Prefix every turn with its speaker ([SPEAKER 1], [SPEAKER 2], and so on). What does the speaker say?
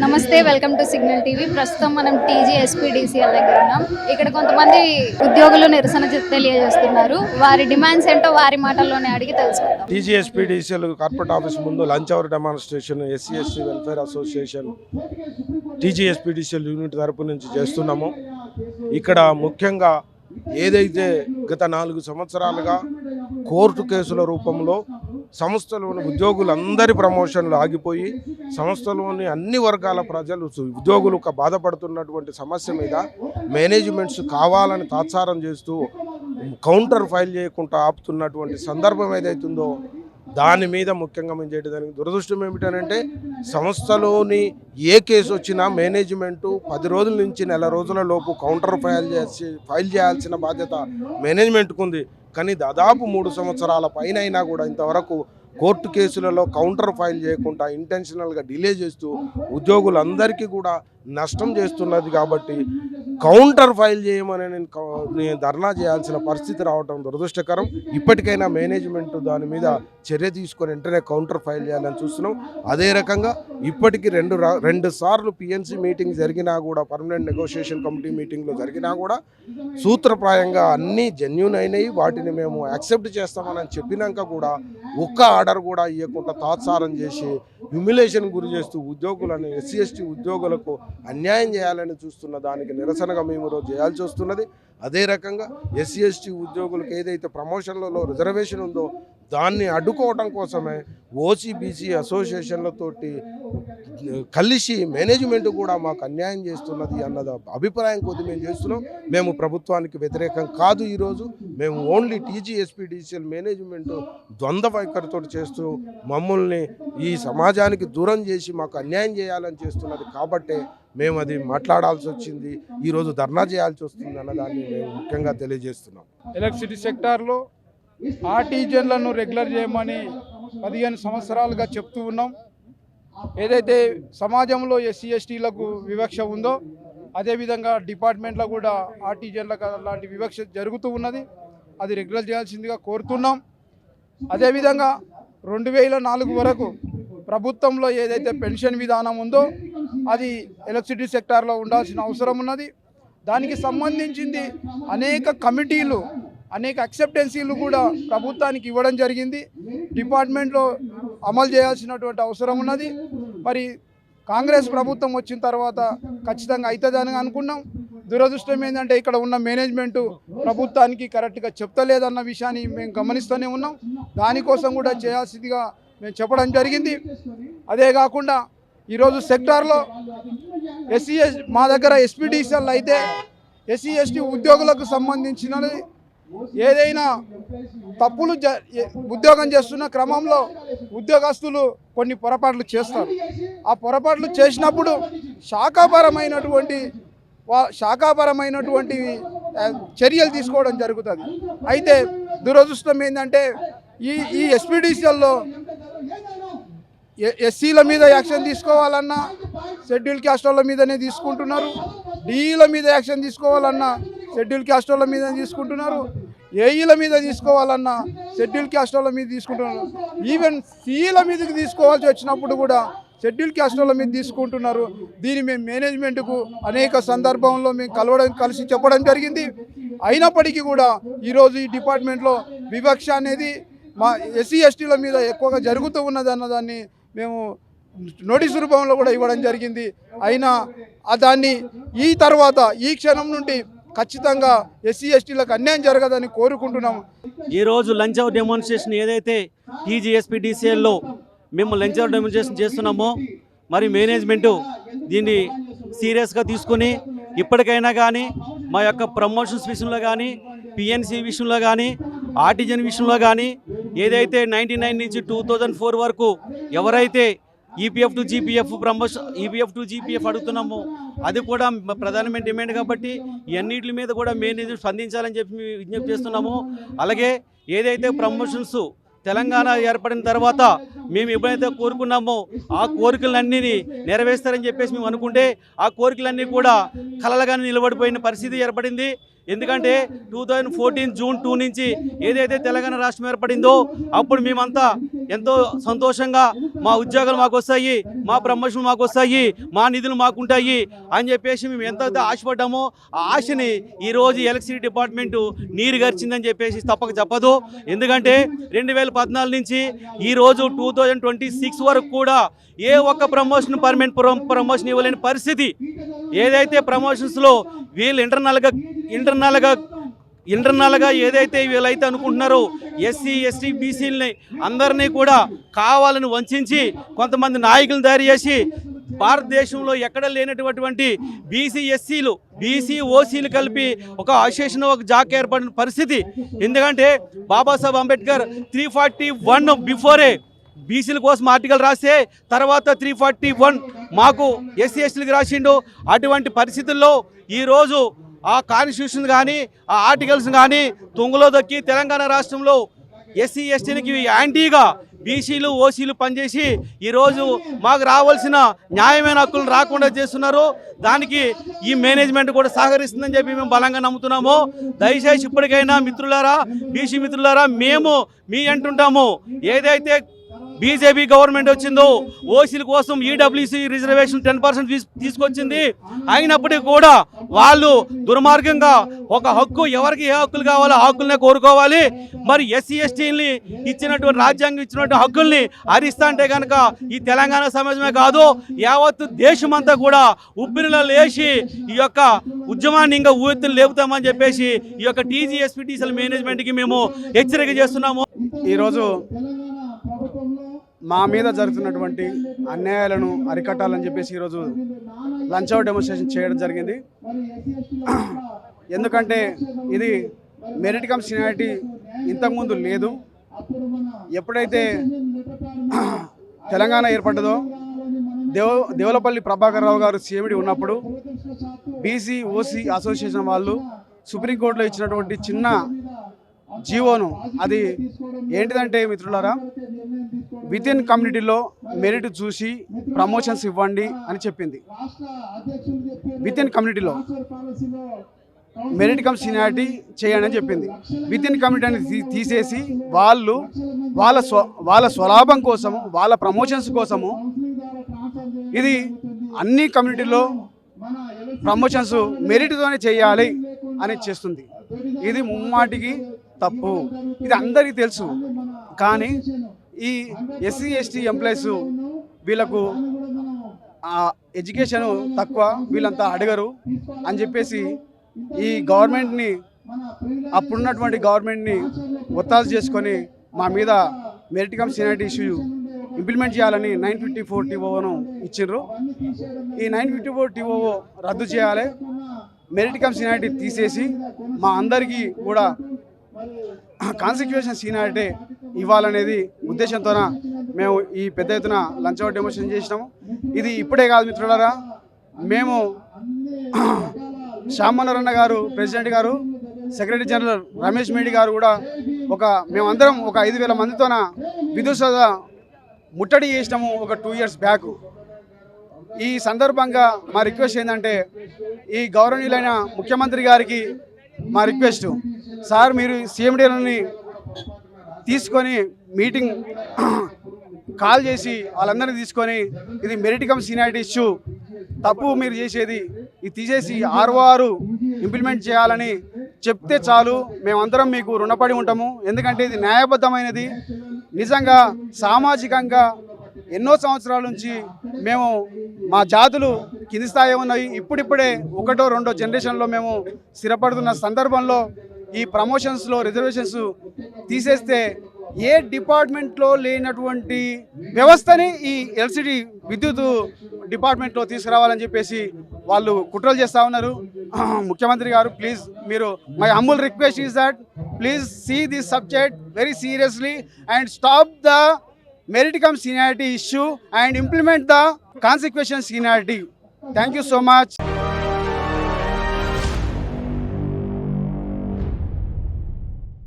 [SPEAKER 1] నమస్తే, welcome to signal TV. ప్రస్తుతం మనం టీజీఎస్పీడీసీఎల్ దగ్గర ఉన్నాం. ఇక్కడ కొంతమంది ఉద్యోగులు నిరసన తెలియజేస్తున్నారు. వారి డిమాండ్స్ ఏంటో వారి మాటల్లోనే అడిగి తెలుసుకుందాం.
[SPEAKER 2] టీజీఎస్పీడీసీఎల్ కార్పొరేట్ ఆఫీస్ ముందు lunch hour demonstration SC welfare association TGSPDCL unit తరపు నుంచి చేస్తున్నాము. ఇక్కడ ముఖ్యంగా ఏదైతే గత 4 సంవత్సరాలుగా కోర్టు కేసుల రూపంలో సంస్థలోని ఉద్యోగులందరి ప్రమోషన్లు ఆగిపోయి సంస్థలోని అన్ని వర్గాల ప్రజలు ఉద్యోగులు బాధపడుతున్నటువంటి సమస్య మీద మేనేజ్మెంట్స్ కావాలని తాత్సారం చేస్తూ కౌంటర్ ఫైల్ చేయకుండా ఆపుతున్నటువంటి సందర్భం ఏదైతుందో దాని మీద ముఖ్యంగా మేము చేయడానికి దురదృష్టం ఏమిటనంటే సంస్థలోని ఏ కేసు వచ్చినా మేనేజ్మెంటు 10 రోజుల నుంచి నెల రోజుల లోపు కౌంటర్ ఫైల్ చేయాల్సిన బాధ్యత మేనేజ్మెంట్కు ఉంది. కానీ దాదాపు 3 సంవత్సరాల పైన అయినా కూడా ఇంతవరకు కోర్టు కేసులలో కౌంటర్ ఫైల్ చేయకుండా ఇంటెన్షనల్గా డిలే చేస్తూ ఉద్యోగులందరికీ కూడా నష్టం చేస్తున్నది. కాబట్టి కౌంటర్ ఫైల్ చేయమని నేను ధర్నా చేయాల్సిన పరిస్థితి రావడం దురదృష్టకరం. ఇప్పటికైనా మేనేజ్మెంట్ దాని మీద చర్య తీసుకొని వెంటనే కౌంటర్ ఫైల్ చేయాలని చూస్తున్నాం. అదే రకంగా ఇప్పటికీ రెండు సార్లు పిఎన్సి మీటింగ్ జరిగినా కూడా, పర్మనెంట్ నెగోషియేషన్ కమిటీ మీటింగ్లో జరిగినా కూడా సూత్రప్రాయంగా అన్నీ జెన్యూన్ అయినాయి. వాటిని మేము యాక్సెప్ట్ చేస్తామని చెప్పినాక కూడా ఒక్క ఆర్డర్ కూడా ఇవ్వకుండా తాత్సారం చేసి హ్యూమిలేషన్ గురి చేస్తూ ఉద్యోగులను ఎస్సీ ఎస్టీ ఉద్యోగులకు అన్యాయం చేయాలని చూస్తున్న దానికి నిరసనగా మేము ఈరోజు చేయాల్సి వస్తున్నది. అదే రకంగా ఎస్సీ ఎస్టీ ఉద్యోగులకు ఏదైతే ప్రమోషన్లలో రిజర్వేషన్ ఉందో దాన్ని అడ్డుకోవడం కోసమే ఓసీబీసీ అసోసియేషన్లతోటి కలిసి మేనేజ్మెంట్ కూడా మాకు అన్యాయం చేస్తున్నది అన్నది అభిప్రాయం కొద్ది మేము చేస్తున్నాం. మేము ప్రభుత్వానికి వ్యతిరేకం కాదు. ఈరోజు మేము ఓన్లీ టీజీఎస్పీడీసీఎల్ మేనేజ్మెంట్ ద్వంద్వ వైఖరితో చేస్తూ మమ్మల్ని ఈ సమాజానికి దూరం చేసి మాకు అన్యాయం చేయాలని చేస్తున్నది. కాబట్టే మేము అది మాట్లాడాల్సి వచ్చింది, ఈరోజు ధర్నా చేయాల్సి వస్తుంది అన్నదాన్ని మేము ముఖ్యంగా తెలియజేస్తున్నాం.
[SPEAKER 3] ఎలక్ట్రిసిటీ సెక్టార్లో ఆర్టిజన్లను రెగ్యులర్ చేయమని 15 సంవత్సరాలుగా చెప్తూ ఉన్నాం. ఏదైతే సమాజంలో ఎస్సీ ఎస్టీలకు వివక్ష ఉందో అదేవిధంగా డిపార్ట్మెంట్లో కూడా ఆర్టిజన్లకు అలాంటి వివక్ష జరుగుతూ ఉన్నది. అది రెగ్యులర్ చేయాల్సిందిగా కోరుతున్నాం. అదేవిధంగా 2004 వరకు ప్రభుత్వంలో ఏదైతే పెన్షన్ విధానం ఉందో అది ఎలక్ట్రిసిటీ సెక్టార్లో ఉండాల్సిన అవసరం ఉన్నది. దానికి సంబంధించింది అనేక కమిటీలు, అనేక అక్సెప్టెన్సీలు కూడా ప్రభుత్వానికి ఇవ్వడం జరిగింది. డిపార్ట్మెంట్లో అమలు చేయాల్సినటువంటి అవసరం ఉన్నది. మరి కాంగ్రెస్ ప్రభుత్వం వచ్చిన తర్వాత ఖచ్చితంగా అవుతుందని అనుకున్నాం. దురదృష్టం ఏంటంటే ఇక్కడ ఉన్న మేనేజ్మెంటు ప్రభుత్వానికి కరెక్ట్గా చెప్తలేదన్న విషయాన్ని మేము గమనిస్తూనే ఉన్నాం. దానికోసం కూడా చేయాల్సిందిగా మేము చెప్పడం జరిగింది. అదే కాకుండా ఈరోజు సెక్టార్లో మా దగ్గర ఎస్పీడీసీఎల్ అయితే ఎస్సీ ఎస్టీ ఉద్యోగులకు సంబంధించినది ఏదైనా తప్పులు ఉద్యోగం చేస్తున్న క్రమంలో ఉద్యోగస్తులు కొన్ని పొరపాట్లు చేస్తారు. ఆ పొరపాట్లు చేసినప్పుడు శాఖాపరమైనటువంటి చర్యలు తీసుకోవడం జరుగుతుంది. అయితే దురదృష్టం ఏంటంటే ఈ ఎస్పీడీసీఎల్లో ఎస్సీల మీద యాక్షన్ తీసుకోవాలన్నా షెడ్యూల్ క్యాస్టర్ల మీదనే తీసుకుంటున్నారు. డీఈల మీద యాక్షన్ తీసుకోవాలన్నా షెడ్యూల్ క్యాస్టర్ల మీద తీసుకుంటున్నారు. ఏఈల మీద తీసుకోవాలన్నా షెడ్యూల్ క్యాస్టర్ల మీద తీసుకుంటున్నారు. ఈవెన్ సీఈల మీదకి తీసుకోవాల్సి వచ్చినప్పుడు కూడా షెడ్యూల్ క్యాస్టర్ల మీద తీసుకుంటున్నారు. దీన్ని మేము మేనేజ్మెంట్కు అనేక సందర్భంలో మేము కలిసి చెప్పడం జరిగింది. అయినప్పటికీ కూడా ఈరోజు ఈ డిపార్ట్మెంట్లో వివక్ష అనేది మా ఎస్సీ ఎస్టీల మీద ఎక్కువగా జరుగుతూ ఉన్నది అన్నదాన్ని మేము నోటీసు రూపంలో కూడా ఇవ్వడం జరిగింది. అయినా దాన్ని ఈ తర్వాత ఈ క్షణం నుండి ఖచ్చితంగా ఎస్సీ ఎస్టీలకు అన్యాయం జరగదని కోరుకుంటున్నాము.
[SPEAKER 4] ఈరోజు లంచ్ అవర్ డెమాన్స్ట్రేషన్ ఏదైతే టీజీఎస్పీడీసీఎల్లో మేము లంచ్ అవర్ డెమాన్స్ట్రేషన్ చేస్తున్నామో మరి మేనేజ్మెంటు దీన్ని సీరియస్గా తీసుకుని ఇప్పటికైనా కానీ మా యొక్క ప్రమోషన్స్ విషయంలో కానీ, పిఎన్సి విషయంలో కానీ, ఆర్టిజన్ విషయంలో కానీ ఏదైతే 99 నుంచి 2004 వరకు ఎవరైతే EPF to GPF EPF to GPF అడుగుతున్నామో అది కూడా ప్రధానమైన డిమాండ్. కాబట్టి ఇవన్నిటి మీద కూడా మేనేజ్మెంట్ స్పందించాలని చెప్పి విజ్ఞప్తి చేస్తున్నాము. అలాగే ఏదైతే ప్రమోషన్స్ తెలంగాణ ఏర్పడిన తర్వాత మేము ఎప్పుడైతే కోరుకున్నామో ఆ కోరికలన్నీ నెరవేరుస్తారని చెప్పేసి మేము అనుకుంటే ఆ కోరికలన్నీ కూడా కలలుగానే నిలబడిపోయిన పరిస్థితి ఏర్పడింది. ఎందుకంటే 2014 జూన్ 2 నుంచి ఏదైతే తెలంగాణ రాష్ట్రం ఏర్పడిందో అప్పుడు మేమంతా ఎంతో సంతోషంగా మా ఉద్యోగాలు మాకు వస్తాయి, మా ప్రమోషన్లు మాకు వస్తాయి, మా నిధులు మాకు ఉంటాయి అని చెప్పేసి మేము ఎంతైతే ఆశపడ్డామో ఆ ఆశని ఈరోజు ఎలక్ట్రిసిటీ డిపార్ట్మెంటు నీరు గరిచిందని చెప్పేసి తప్పక చెప్పదు. ఎందుకంటే 2014 నుంచి ఈరోజు 2026 వరకు కూడా ఏ ఒక్క ప్రమోషన్ పర్మనెంట్ ప్రమోషన్ ఇవ్వలేని పరిస్థితి. ఏదైతే ప్రమోషన్స్లో వీళ్ళు ఇంటర్నల్గా ఏదైతే వీళ్ళైతే అనుకుంటున్నారో ఎస్సీ ఎస్టీ బీసీలని అందరినీ కూడా కావాలని వంచి కొంతమంది నాయకులను తయారు చేసి భారతదేశంలో ఎక్కడ లేనటువంటి బీసీ ఎస్సీలు బీసీ ఓసీలు కలిపి ఒక అసోసియేషన్ ఒక జాక్ ఏర్పడిన పరిస్థితి. ఎందుకంటే బాబాసాహెబ్ అంబేద్కర్ 341 బిఫోరే బీసీల కోసం ఆర్టికల్ రాస్తే తర్వాత 341 మాకు ఎస్సీ ఎస్టీలకు రాసిండు. అటువంటి పరిస్థితుల్లో ఈరోజు ఆ కాన్స్టిట్యూషన్ కానీ ఆ ఆర్టికల్స్ కానీ తుంగలో దొక్కి తెలంగాణ రాష్ట్రంలో ఎస్సీ ఎస్టీలకి యాంటీగా బీసీలు ఓసీలు పనిచేసి ఈరోజు మాకు రావాల్సిన న్యాయమైన హక్కులు రాకుండా చేస్తున్నారు. దానికి ఈ మేనేజ్మెంట్ కూడా సహకరిస్తుందని చెప్పి మేము బలంగా నమ్ముతున్నాము. దయచేసి ఇప్పటికైనా మిత్రులారా, బీసీ మిత్రులారా, మేము మీ అంటుంటాము. ఏదైతే బీజేపీ గవర్నమెంట్ వచ్చిందో ఓసీల కోసం ఈడబ్ల్యూసీ రిజర్వేషన్ 10% తీసుకొచ్చింది. అయినప్పటికీ కూడా వాళ్ళు దుర్మార్గంగా ఒక హక్కు ఎవరికి ఏ హక్కులు కావాలో ఆ హక్కులనే కోరుకోవాలి. మరి ఎస్సీ ఎస్టీని ఇచ్చినటువంటి రాజ్యాంగం ఇచ్చినటువంటి హక్కుల్ని హరిస్తా అంటే కనుక ఈ తెలంగాణ సమాజమే కాదు యావత్తు దేశమంతా కూడా ఉప్పిరిలో లేచి ఈ యొక్క ఉద్యమాన్ని ఇంకా ఊయెత్తులు లేపుతామని చెప్పేసి ఈ యొక్క టీజీఎస్పీటీసీఎల్ మేనేజ్మెంట్కి మేము హెచ్చరిక చేస్తున్నాము.
[SPEAKER 5] ఈరోజు మా మీద జరుగుతున్నటువంటి అన్యాయాలను అరికట్టాలని చెప్పేసి ఈరోజు లంచ్ అవుట్ డెమోన్స్ట్రేషన్ చేయడం జరిగింది. ఎందుకంటే ఇది మెరిట్ కమ్ సీనియారిటీ ఇంతకుముందు లేదు. ఎప్పుడైతే తెలంగాణ ఏర్పడ్డదో దేవులపల్లి ప్రభాకర్ రావు గారు సీఎండీ ఉన్నప్పుడు బీసీ ఓసీ అసోసియేషన్ వాళ్ళు సుప్రీంకోర్టులో ఇచ్చినటువంటి చిన్న జీవోను, అది ఏంటిదంటే మిత్రులారా, విత్ ఇన్ కమ్యూనిటీలో మెరిట్ చూసి ప్రమోషన్స్ ఇవ్వండి అని చెప్పింది. విత్ ఇన్ కమ్యూనిటీలో మెరిట్ కమ్ సీనియారిటీ చేయండి అని చెప్పింది. విత్ ఇన్ కమ్యూనిటీ అని తీసేసి వాళ్ళ స్వలాభం కోసము, వాళ్ళ ప్రమోషన్స్ కోసము ఇది అన్ని కమ్యూనిటీలో ప్రమోషన్స్ మెరిట్తోనే చేయాలి అని చేస్తుంది. ఇది ముమ్మాటికి తప్పు. ఇది అందరికీ తెలుసు. కానీ ఈ ఎస్సీ ఎస్టీ ఎంప్లాయీస్ వీళ్ళకు ఎడ్యుకేషన్ తక్కువ, వీళ్ళంతా అడగరు అని చెప్పేసి ఈ గవర్నమెంట్ని, అప్పుడున్నటువంటి గవర్నమెంట్ని ఒత్తాసు చేసుకొని మా మీద merit come seniority issue implement చేయాలని 954 TOను ఇచ్చిండ్రు. ఈ 954 TO రద్దు చేయాలి, మెరిట్ కమ్ సీనియారిటీ తీసేసి మా అందరికీ కూడా కాన్సిక్యూషన్ సీనియారిటీ ఇవ్వాలనేది ఉద్దేశంతోన మేము ఈ పెద్ద ఎత్తున లంచ్ అవుట్ డెమోన్స్ట్రేషన్ చేసినాము. ఇది ఇప్పుడే కాదు మిత్రులారా, మేము శ్యామనరన్న గారు ప్రెసిడెంట్ గారు, సెక్రటరీ జనరల్ రమేష్ మేడి గారు కూడా మేమందరం ఒక 5,000 మందితోన విద్యుత్ సౌధ ముట్టడి చేసినాము ఒక 2 years బ్యాక్. ఈ సందర్భంగా మా రిక్వెస్ట్ ఏంటంటే, ఈ గౌరవనీయులైన ముఖ్యమంత్రి గారికి మా రిక్వెస్ట్, సార్ మీరు సీఎండీలని తీసుకొని మీటింగ్ కాల్ చేసి వాళ్ళందరినీ తీసుకొని ఇది మెరిట్ కమ్ సీనియారిటీ ఇష్యూ తప్పు మీరు చేసేది, ఇది తీసేసి 6 ఇంప్లిమెంట్ చేయాలని చెప్తే చాలు, మేమందరం మీకు రుణపడి ఉంటాము. ఎందుకంటే ఇది న్యాయబద్ధమైనది. నిజంగా సామాజికంగా ఎన్నో సంవత్సరాల నుంచి మేము మా జాతులు కింది స్థాయి ఉన్నాయి. ఇప్పుడిప్పుడే 1ో 2ో జనరేషన్లో మేము స్థిరపడుతున్న సందర్భంలో ఈ ప్రమోషన్స్లో రిజర్వేషన్స్ తీసేస్తే ఏ డిపార్ట్మెంట్లో లేనటువంటి వ్యవస్థని ఈ ఎల్సిడి విద్యుత్ డిపార్ట్మెంట్లో తీసుకురావాలని చెప్పేసి వాళ్ళు కుట్రలు చేస్తూ ఉన్నారు. ముఖ్యమంత్రి గారు ప్లీజ్, మీరు my humble request is that please see this subject very seriously and stop the merit cum seniority issue and implement the consequential seniority. Thank you so much.